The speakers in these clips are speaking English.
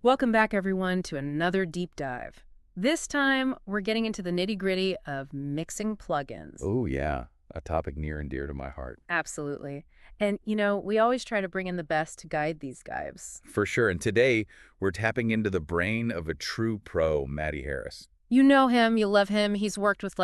Welcome back, everyone, to another deep dive. This time, we're getting into the nitty-gritty of mixing plugins. Oh, yeah. A topic near and dear to my heart. Absolutely. And, we always try to bring in the best to guide these guides. For sure. And today, we're tapping into the brain of a true pro, Matty Harris. You know him, you love him. He's worked with,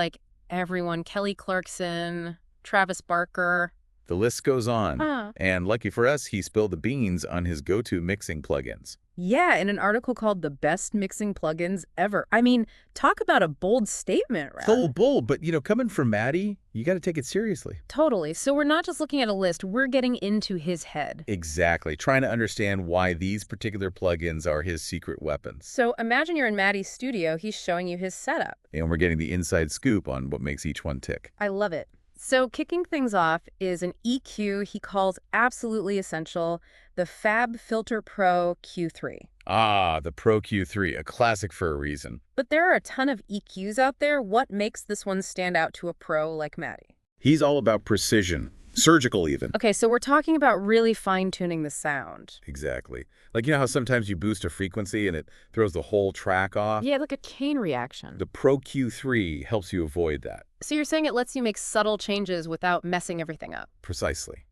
everyone. Kelly Clarkson, Travis Barker. The list goes on. Huh. And lucky for us, he spilled the beans on his go-to mixing plugins. Yeah, in an article called The Best Mixing Plugins Ever. I mean, talk about a bold statement, right? So bold, but, coming from Matty, you got to take it seriously. Totally. So we're not just looking at a list, we're getting into his head. Exactly. Trying to understand why these particular plugins are his secret weapons. So imagine you're in Matty's studio, he's showing you his setup. And we're getting the inside scoop on what makes each one tick. I love it. So kicking things off is an EQ he calls absolutely essential, the Fab Filter Pro Q3. Ah, the Pro Q3, a classic for a reason. But there are a ton of EQs out there. What makes this one stand out to a pro like Matty? He's all about precision, surgical even. Okay, so we're talking about really fine-tuning the sound. Exactly. Like, how sometimes you boost a frequency and it throws the whole track off? Yeah, like a chain reaction. The Pro Q3 helps you avoid that. So you're saying it lets you make subtle changes without messing everything up? Precisely.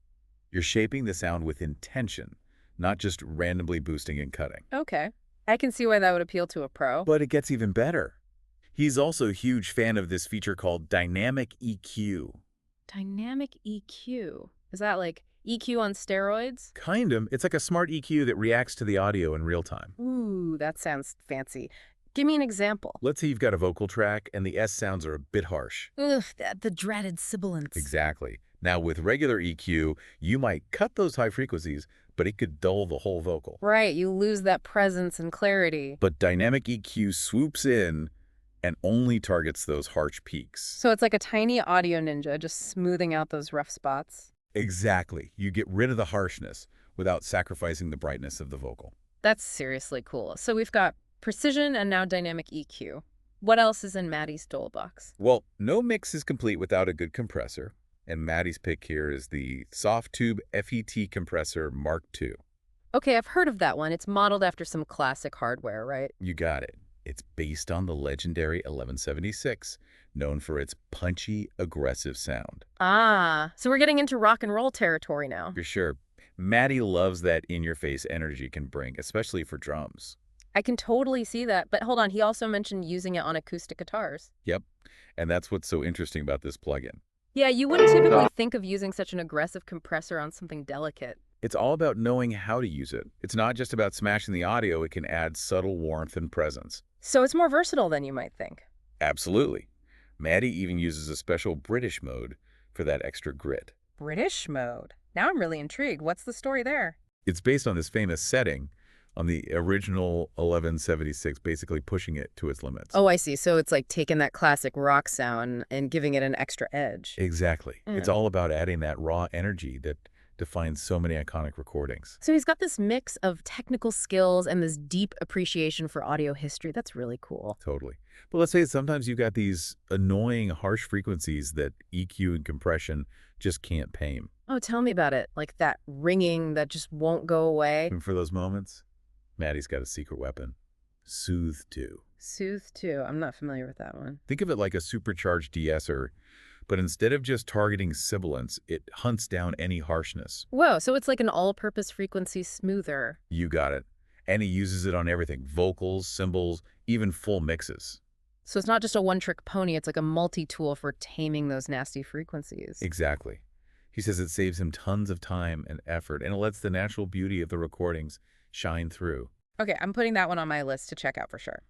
You're shaping the sound with intention, not just randomly boosting and cutting. Okay. I can see why that would appeal to a pro. But it gets even better. He's also a huge fan of this feature called Dynamic EQ. Dynamic EQ. Is that like EQ on steroids? Kind of. It's like a smart EQ that reacts to the audio in real time. Ooh, that sounds fancy. Give me an example. Let's say you've got a vocal track and the S sounds are a bit harsh. Ugh, the dreaded sibilance. Exactly. Now, with regular EQ, you might cut those high frequencies, but it could dull the whole vocal. Right, you lose that presence and clarity. But dynamic EQ swoops in and only targets those harsh peaks. So it's like a tiny audio ninja just smoothing out those rough spots. Exactly. You get rid of the harshness without sacrificing the brightness of the vocal. That's seriously cool. So we've got precision and now dynamic EQ. What else is in Matty's toolbox? Well, no mix is complete without a good compressor. And Matty's pick here is the Soft Tube FET Compressor Mark II. Okay, I've heard of that one. It's modeled after some classic hardware, right? You got it. It's based on the legendary 1176, known for its punchy, aggressive sound. Ah, so we're getting into rock and roll territory now. For sure. Matty loves that in-your-face energy can bring, especially for drums. I can totally see that. But hold on, he also mentioned using it on acoustic guitars. Yep. And that's what's so interesting about this plugin. Yeah, you wouldn't typically think of using such an aggressive compressor on something delicate. It's all about knowing how to use it. It's not just about smashing the audio, it can add subtle warmth and presence. So it's more versatile than you might think. Absolutely. Matty even uses a special British mode for that extra grit. British mode. Now I'm really intrigued. What's the story there? It's based on this famous setting on the original 1176, basically pushing it to its limits. Oh, I see. So it's like taking that classic rock sound and giving it an extra edge. Exactly. It's all about adding that raw energy that defines so many iconic recordings. So he's got this mix of technical skills and this deep appreciation for audio history. That's really cool. Totally. But let's say sometimes you've got these annoying, harsh frequencies that EQ and compression just can't tame. Oh, tell me about it. Like that ringing that just won't go away. And for those moments, Matty's got a secret weapon. Soothe 2. Soothe 2. I'm not familiar with that one. Think of it like a supercharged de-esser, but instead of just targeting sibilance, it hunts down any harshness. Whoa, so it's like an all-purpose frequency smoother. You got it. And he uses it on everything. Vocals, cymbals, even full mixes. So it's not just a one-trick pony, it's like a multi-tool for taming those nasty frequencies. Exactly. He says it saves him tons of time and effort, and it lets the natural beauty of the recordings shine through. Okay, I'm putting that one on my list to check out for sure.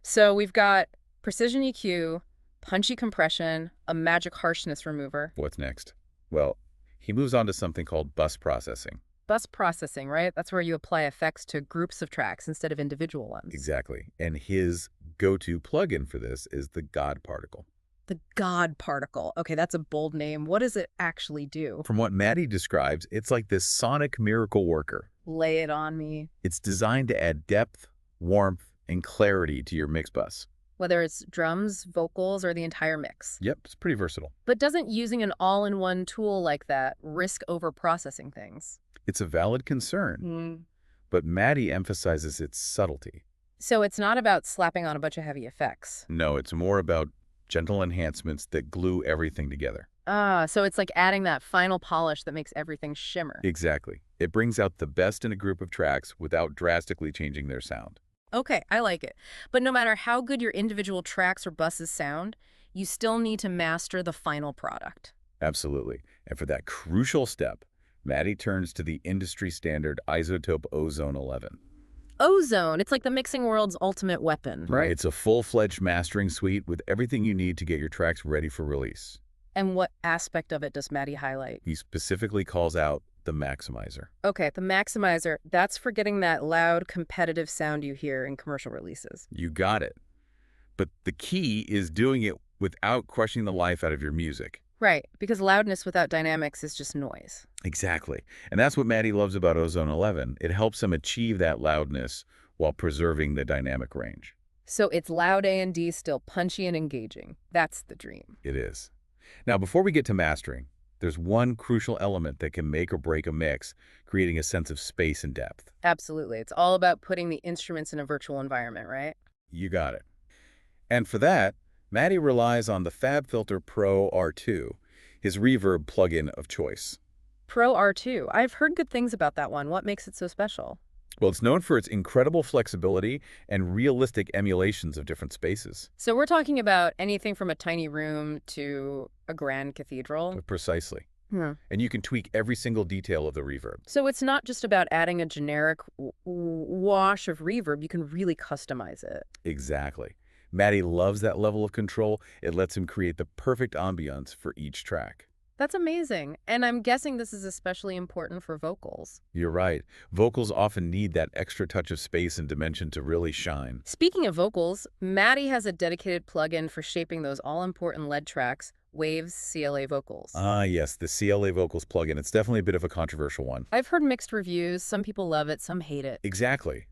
So we've got precision EQ, punchy compression, a magic harshness remover. What's next? Well, he moves on to something called bus processing. Bus processing, right? That's where you apply effects to groups of tracks instead of individual ones. Exactly. And his go-to plugin for this is the God particle. The God particle. Okay, that's a bold name. What does it actually do? From what Matty describes, it's like this sonic miracle worker. Lay it on me. It's designed to add depth, warmth, and clarity to your mix bus. Whether it's drums, vocals, or the entire mix. Yep, it's pretty versatile. But doesn't using an all-in-one tool like that risk over-processing things? It's a valid concern. but Matty emphasizes its subtlety. So it's not about slapping on a bunch of heavy effects. No, it's more about gentle enhancements that glue everything together. Ah, so it's like adding that final polish that makes everything shimmer. Exactly. It brings out the best in a group of tracks without drastically changing their sound. Okay, I like it. But no matter how good your individual tracks or buses sound, you still need to master the final product. Absolutely. And for that crucial step, Matty turns to the industry standard isotope ozone 11. Ozone, it's like the mixing world's ultimate weapon, right? It's a full-fledged mastering suite with everything you need to get your tracks ready for release. And what aspect of it does Matty highlight? He specifically calls out the maximizer. Okay, the maximizer, that's for getting that loud, competitive sound you hear in commercial releases. You got it. But the key is doing it without crushing the life out of your music. Right, because loudness without dynamics is just noise. Exactly. And that's what Matty loves about Ozone 11. It helps him achieve that loudness while preserving the dynamic range. So it's loud A&D, still punchy and engaging. That's the dream. It is. Now, before we get to mastering, there's one crucial element that can make or break a mix, creating a sense of space and depth. Absolutely. It's all about putting the instruments in a virtual environment, right? You got it. And for that, Matty relies on the FabFilter Pro R2, his reverb plugin of choice. Pro R2. I've heard good things about that one. What makes it so special? Well, it's known for its incredible flexibility and realistic emulations of different spaces. So we're talking about anything from a tiny room to a grand cathedral? Precisely. Hmm. And you can tweak every single detail of the reverb. So it's not just about adding a generic wash of reverb. You can really customize it. Exactly. Matty loves that level of control. It lets him create the perfect ambiance for each track. That's amazing. And I'm guessing this is especially important for vocals. You're right. Vocals often need that extra touch of space and dimension to really shine. Speaking of vocals, Matty has a dedicated plugin for shaping those all-important lead tracks, Waves CLA Vocals. Ah, yes, the CLA Vocals plugin. It's definitely a bit of a controversial one. I've heard mixed reviews. Some people love it, some hate it. Exactly.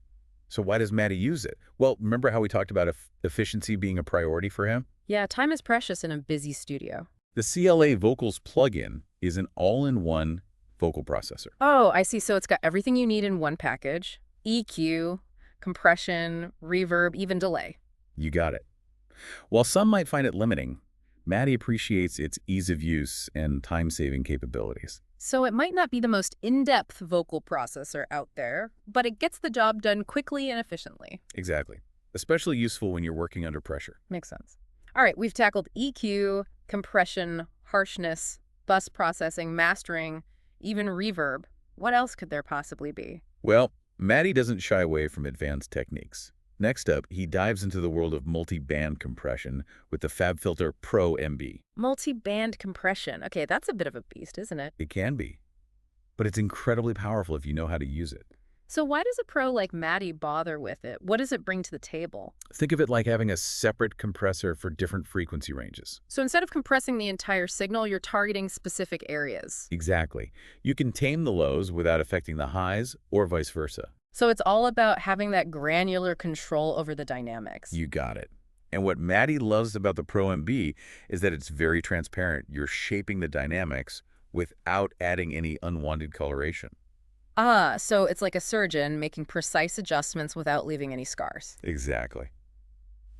So why does Matty use it? Well, remember how we talked about efficiency being a priority for him? Yeah, time is precious in a busy studio. The CLA Vocals plugin is an all-in-one vocal processor. Oh, I see. So it's got everything you need in one package. EQ, compression, reverb, even delay. You got it. While some might find it limiting, Matty appreciates its ease of use and time-saving capabilities. So it might not be the most in-depth vocal processor out there, but it gets the job done quickly and efficiently. Exactly. Especially useful when you're working under pressure. Makes sense. All right, we've tackled EQ, compression, harshness, bus processing, mastering, even reverb. What else could there possibly be? Well, Matty doesn't shy away from advanced techniques. Next up, he dives into the world of multi-band compression with the FabFilter Pro MB. Multi-band compression. Okay, that's a bit of a beast, isn't it? It can be, but it's incredibly powerful if you know how to use it. So why does a pro like Matty bother with it? What does it bring to the table? Think of it like having a separate compressor for different frequency ranges. So instead of compressing the entire signal, you're targeting specific areas. Exactly. You can tame the lows without affecting the highs or vice versa. So it's all about having that granular control over the dynamics. You got it. And what Matty loves about the Pro MB is that it's very transparent. You're shaping the dynamics without adding any unwanted coloration. Ah, so it's like a surgeon making precise adjustments without leaving any scars. Exactly.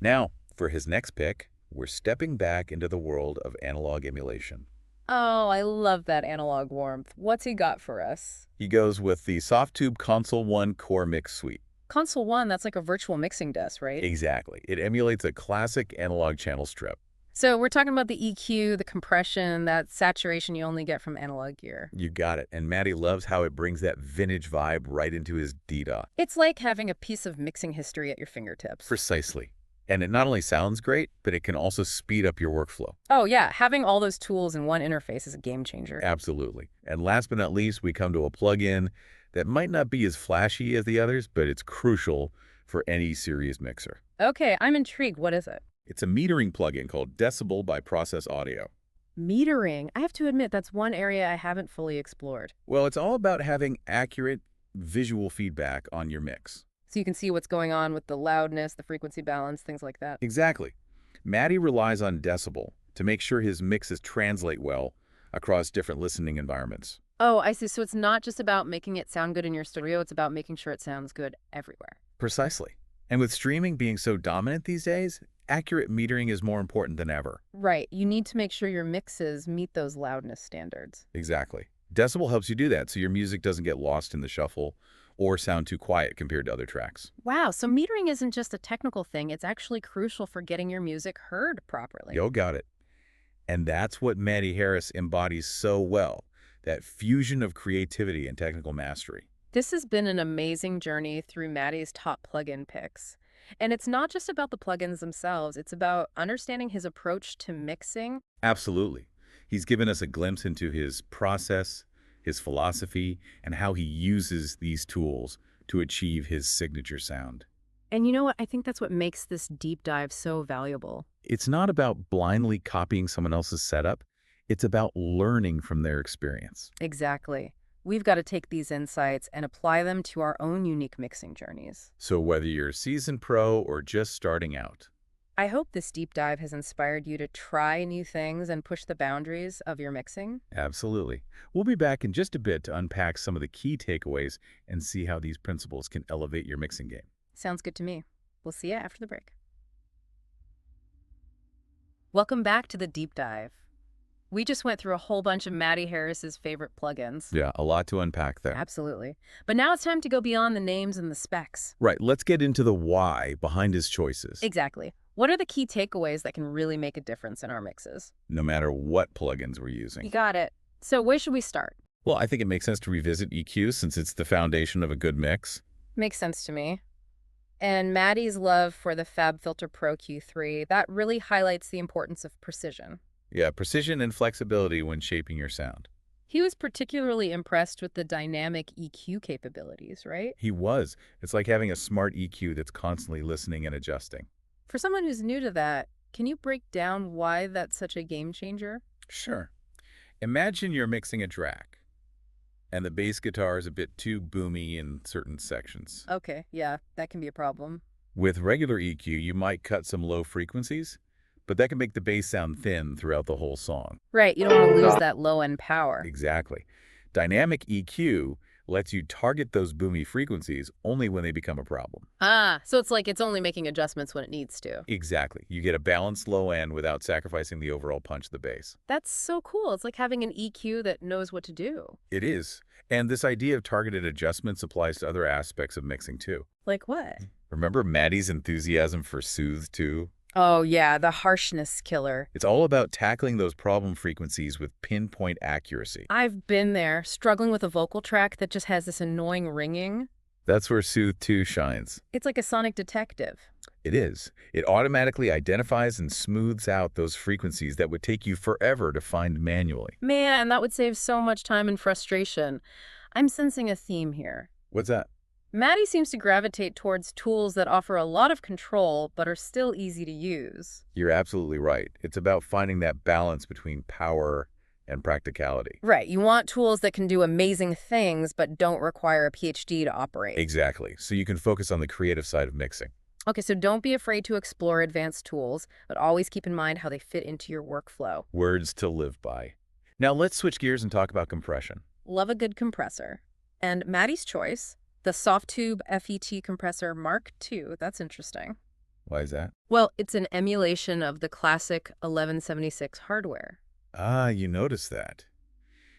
Now, for his next pick, we're stepping back into the world of analog emulation. Oh, I love that analog warmth. What's he got for us? He goes with the Softtube Console 1 Core Mix Suite. Console 1, that's like a virtual mixing desk, right? Exactly. It emulates a classic analog channel strip. So we're talking about the EQ, the compression, that saturation you only get from analog gear. You got it. And Matty loves how it brings that vintage vibe right into his DDAW. It's like having a piece of mixing history at your fingertips. Precisely. And it not only sounds great, but it can also speed up your workflow. Oh, yeah. Having all those tools in one interface is a game changer. Absolutely. And last but not least, we come to a plugin that might not be as flashy as the others, but it's crucial for any serious mixer. Okay, I'm intrigued. What is it? It's a metering plugin called Decibel by Process Audio. Metering. I have to admit, that's one area I haven't fully explored. Well, it's all about having accurate visual feedback on your mix. So you can see what's going on with the loudness, the frequency balance, things like that. Exactly. Matty relies on Decibel to make sure his mixes translate well across different listening environments. Oh, I see. So it's not just about making it sound good in your studio, it's about making sure it sounds good everywhere. Precisely. And with streaming being so dominant these days, accurate metering is more important than ever. Right. You need to make sure your mixes meet those loudness standards. Exactly. Decibel helps you do that so your music doesn't get lost in the shuffle or sound too quiet compared to other tracks. Wow, so metering isn't just a technical thing, it's actually crucial for getting your music heard properly. Yo, got it. And that's what Matty Harris embodies so well, that fusion of creativity and technical mastery. This has been an amazing journey through Matty's top plugin picks. And it's not just about the plugins themselves, it's about understanding his approach to mixing. Absolutely. He's given us a glimpse into his process, his philosophy, and how he uses these tools to achieve his signature sound. And you know what? I think that's what makes this deep dive so valuable. It's not about blindly copying someone else's setup. It's about learning from their experience. Exactly. We've got to take these insights and apply them to our own unique mixing journeys. So whether you're a seasoned pro or just starting out, I hope this deep dive has inspired you to try new things and push the boundaries of your mixing. absolutely. We'll be back in just a bit to unpack some of the key takeaways and see how these principles can elevate your mixing game. Sounds good to me. We'll see you after the break. Welcome back to the deep dive. We just went through a whole bunch of Matty Harris's favorite plugins. Yeah, a lot to unpack there. Absolutely. But now it's time to go beyond the names and the specs. Right, let's get into the why behind his choices. Exactly. What are the key takeaways that can really make a difference in our mixes? No matter what plugins we're You using. got it. So where should we start? Well, I think it makes sense to revisit EQ since it's the foundation of a good mix. Makes sense to me. And Matty's love for the FabFilter Pro Q3, that really highlights the importance of precision. Yeah, precision and flexibility when shaping your sound. He was particularly impressed with the dynamic EQ capabilities, right? He was. It's like having a smart EQ that's constantly listening and adjusting. For someone who's new to that, can you break down why that's such a game changer? Sure. Imagine you're mixing a track, and the bass guitar is a bit too boomy in certain sections. Okay, yeah, that can be a problem. With regular EQ, you might cut some low frequencies, but that can make the bass sound thin throughout the whole song. Right, you don't want to lose that low-end power. Exactly. Dynamic EQ lets you target those boomy frequencies only when they become a problem. Ah, so it's like it's only making adjustments when it needs to. Exactly. You get a balanced low end without sacrificing the overall punch of the bass. That's so cool. It's like having an EQ that knows what to do. It is. And this idea of targeted adjustments applies to other aspects of mixing too. Like what? Remember Matty's enthusiasm for Soothe too? Oh, yeah, the harshness killer. It's all about tackling those problem frequencies with pinpoint accuracy. I've been there, struggling with a vocal track that just has this annoying ringing. That's where Soothe 2 shines. It's like a sonic detective. It is. It automatically identifies and smooths out those frequencies that would take you forever to find manually. Man, that would save so much time and frustration. I'm sensing a theme here. What's that? Matty seems to gravitate towards tools that offer a lot of control but are still easy to use. You're absolutely right. It's about finding that balance between power and practicality. Right, you want tools that can do amazing things but don't require a PhD to operate. Exactly. So you can focus on the creative side of mixing. Okay, so don't be afraid to explore advanced tools, but always keep in mind how they fit into your workflow. Words to live by. Now let's switch gears and talk about compression. Love a good compressor. And Matty's choice, the Softtube FET compressor Mark II, that's interesting. Why is that? Well, it's an emulation of the classic 1176 hardware. Ah, you noticed that.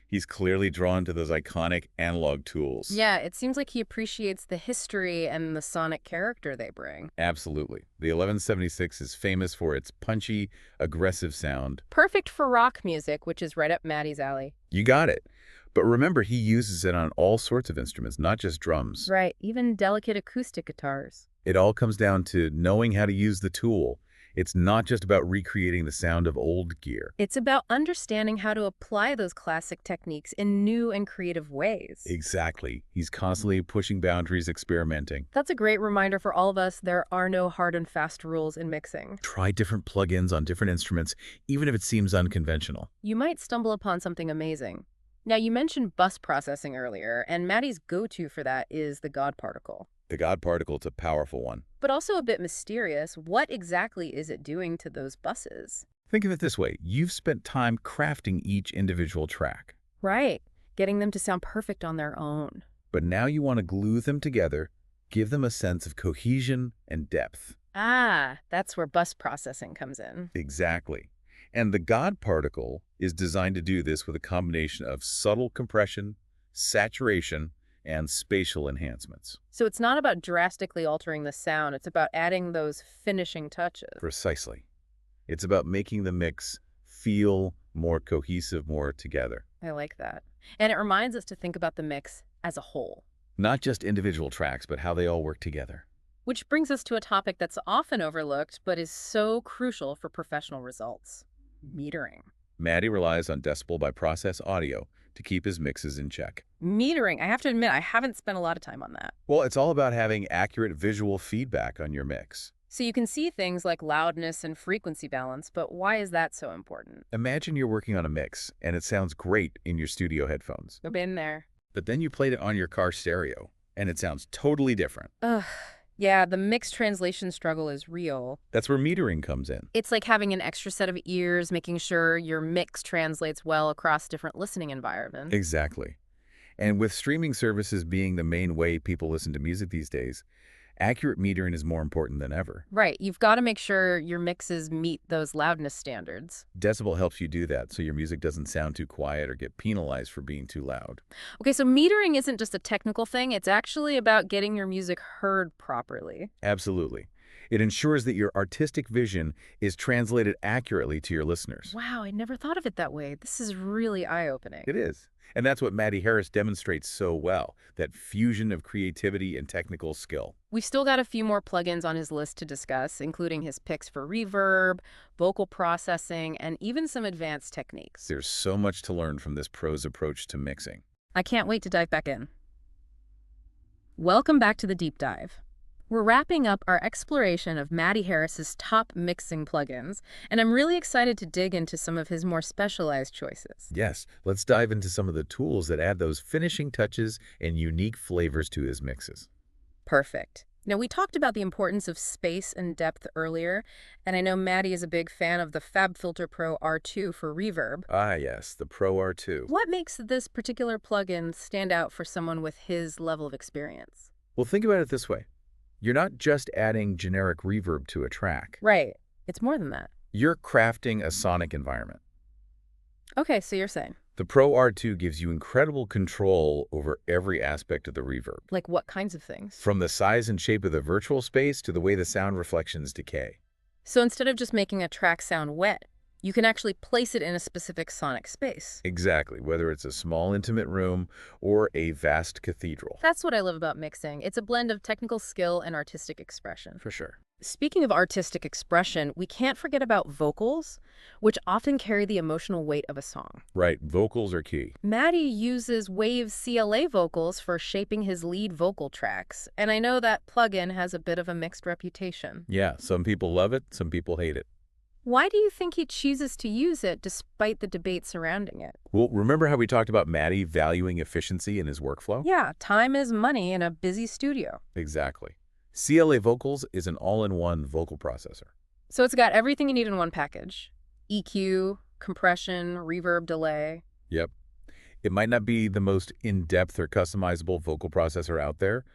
He's clearly drawn to those iconic analog tools. Yeah, it seems like he appreciates the history and the sonic character they bring. Absolutely. The 1176 is famous for its punchy, aggressive sound. Perfect for rock music, which is right up Matty's alley. You got it. But remember, he uses it on all sorts of instruments, not just drums. Right, even delicate acoustic guitars. It all comes down to knowing how to use the tool. It's not just about recreating the sound of old gear. It's about understanding how to apply those classic techniques in new and creative ways. Exactly. He's constantly pushing boundaries, experimenting. That's a great reminder for all of us. There are no hard and fast rules in mixing. Try different plugins on different instruments, even if it seems unconventional. You might stumble upon something amazing. Now, you mentioned bus processing earlier, and Matty's go-to for that is the God particle. The God particle is a powerful one. But also a bit mysterious. What exactly is it doing to those buses? Think of it this way. You've spent time crafting each individual track, Right. Getting them to sound perfect on their own. but now you want to glue them together, give them a sense of cohesion and depth. Ah, that's where bus processing comes in. Exactly. And the God particle is designed to do this with a combination of subtle compression, saturation, and spatial enhancements. So it's not about drastically altering the sound, it's about adding those finishing touches. Precisely. It's about making the mix feel more cohesive, more together. I like that. And it reminds us to think about the mix as a whole. Not just individual tracks, but how they all work together. Which brings us to a topic that's often overlooked, but is so crucial for professional results. Metering. Matty relies on decibel by process audio to keep his mixes in check. Metering, I have to admit, I haven't spent a lot of time on that. Well, it's all about having accurate visual feedback on your mix. So you can see things like loudness and frequency balance, but why is that so important? Imagine you're working on a mix, and it sounds great in your studio headphones. I've been there. But then you played it on your car stereo, and it sounds totally different. Ugh. Yeah, the mixed translation struggle is real. That's where metering comes in. It's like having an extra set of ears, making sure your mix translates well across different listening environments. Exactly. And with streaming services being the main way people listen to music these days, accurate metering is more important than ever. Right, you've got to make sure your mixes meet those loudness standards. Decibel helps you do that so your music doesn't sound too quiet or get penalized for being too loud. Okay, so metering isn't just a technical thing, it's actually about getting your music heard properly. Absolutely. It ensures that your artistic vision is translated accurately to your listeners. Wow, I never thought of it that way. This is really eye-opening. It is. And that's what Matty Harris demonstrates so well, that fusion of creativity and technical skill. We've still got a few more plugins on his list to discuss, including his picks for reverb, vocal processing, and even some advanced techniques. There's so much to learn from this pro's approach to mixing. I can't wait to dive back in. Welcome back to the deep dive. We're wrapping up our exploration of Matty Harris's top mixing plugins, and I'm really excited to dig into some of his more specialized choices. Yes, let's dive into some of the tools that add those finishing touches and unique flavors to his mixes. Perfect. Now, we talked about the importance of space and depth earlier, and I know Matty is a big fan of the FabFilter Pro R2 for reverb. Ah, yes, the Pro R2. What makes this particular plugin stand out for someone with his level of experience? Well, think about it this way. You're not just adding generic reverb to a track. Right. It's more than that. You're crafting a sonic environment. Okay, so you're saying. The Pro R2 gives you incredible control over every aspect of the reverb. Like what kinds of things? From the size and shape of the virtual space to the way the sound reflections decay. So instead of just making a track sound wet, you can actually place it in a specific sonic space. Exactly, whether it's a small intimate room or a vast cathedral. That's what I love about mixing. It's a blend of technical skill and artistic expression. For sure. Speaking of artistic expression, we can't forget about vocals, which often carry the emotional weight of a song. Right, vocals are key. Matty uses Wave's CLA vocals for shaping his lead vocal tracks, and I know that plugin has a bit of a mixed reputation. Yeah, some people love it, some people hate it. Why do you think he chooses to use it despite the debate surrounding it? Well, remember how we talked about Matty valuing efficiency in his workflow? Yeah, time is money in a busy studio. Exactly. CLA Vocals is an all-in-one vocal processor. So it's got everything you need in one package. EQ, compression, reverb, delay. Yep. It might not be the most in-depth or customizable vocal processor out there,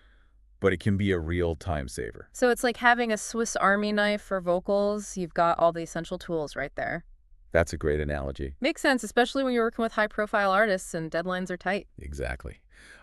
but it can be a real time saver. So it's like having a Swiss Army knife for vocals. You've got all the essential tools right there. That's a great analogy. Makes sense, especially when you're working with high-profile artists and deadlines are tight. Exactly.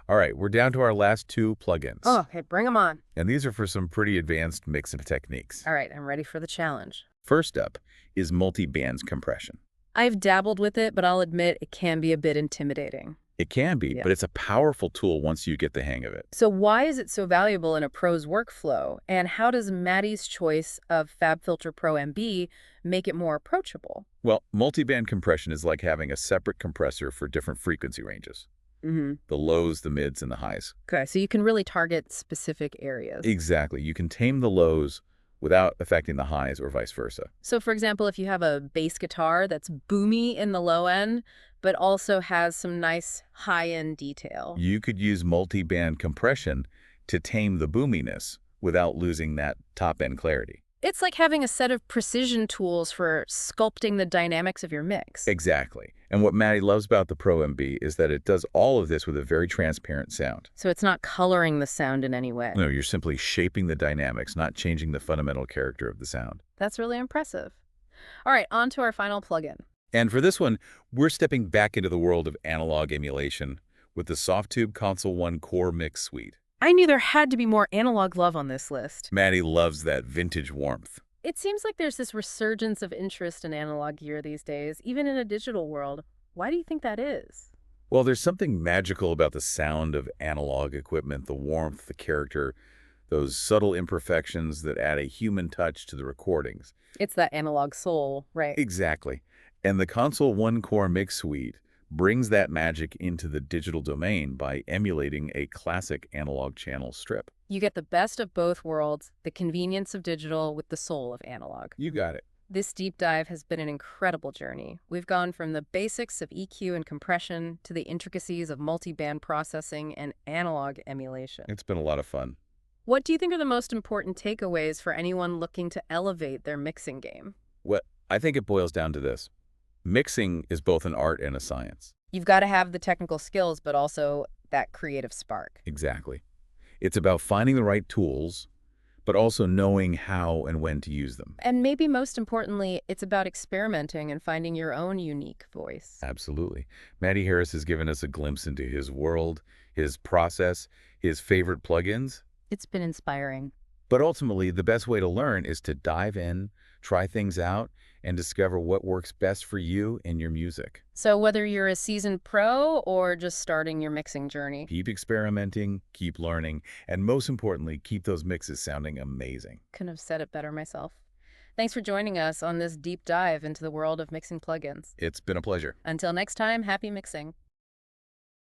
All right, we're down to our last two plugins. Oh, okay, bring them on. And these are for some pretty advanced mixing techniques. All right, I'm ready for the challenge. First up is multi-bands compression. I've dabbled with it, but I'll admit it can be a bit intimidating. It can be, Yeah. but it's a powerful tool once you get the hang of it. So why is it so valuable in a pro's workflow? And how does Matty's choice of FabFilter Pro MB make it more approachable? Well, multi-band compression is like having a separate compressor for different frequency ranges. Mm-hmm. The lows, the mids, and the highs. Okay, so you can really target specific areas. Exactly. You can tame the lows without affecting the highs or vice versa. So for example, if you have a bass guitar that's boomy in the low end, but also has some nice high-end detail. You could use multi-band compression to tame the boominess without losing that top-end clarity. It's like having a set of precision tools for sculpting the dynamics of your mix. Exactly. And what Matty loves about the Pro MB is that it does all of this with a very transparent sound. So it's not coloring the sound in any way. No, you're simply shaping the dynamics, not changing the fundamental character of the sound. That's really impressive. All right, on to our final plugin. And for this one, we're stepping back into the world of analog emulation with the Softtube Console 1 Core Mix Suite. I knew there had to be more analog love on this list. Matty loves that vintage warmth. It seems like there's this resurgence of interest in analog gear these days, even in a digital world. Why do you think that is? Well, there's something magical about the sound of analog equipment, the warmth, the character, those subtle imperfections that add a human touch to the recordings. It's that analog soul, right? Exactly. And the Console 1 Core Mix Suite brings that magic into the digital domain by emulating a classic analog channel strip. You get the best of both worlds, the convenience of digital with the soul of analog. You got it. This deep dive has been an incredible journey. We've gone from the basics of EQ and compression to the intricacies of multi-band processing and analog emulation. It's been a lot of fun. What do you think are the most important takeaways for anyone looking to elevate their mixing game? Well, I think it boils down to this. Mixing is both an art and a science. You've got to have the technical skills, but also that creative spark. Exactly. It's about finding the right tools, but also knowing how and when to use them. And maybe most importantly, it's about experimenting and finding your own unique voice. Absolutely. Matty Harris has given us a glimpse into his world, his process, his favorite plugins. It's been inspiring. But ultimately, the best way to learn is to dive in, try things out, and discover what works best for you and your music. So whether you're a seasoned pro or just starting your mixing journey, Keep experimenting, keep learning, and most importantly, keep those mixes sounding amazing. couldn't have said it better myself. Thanks for joining us on this deep dive into the world of mixing plugins. It's been a pleasure. Until next time, happy mixing.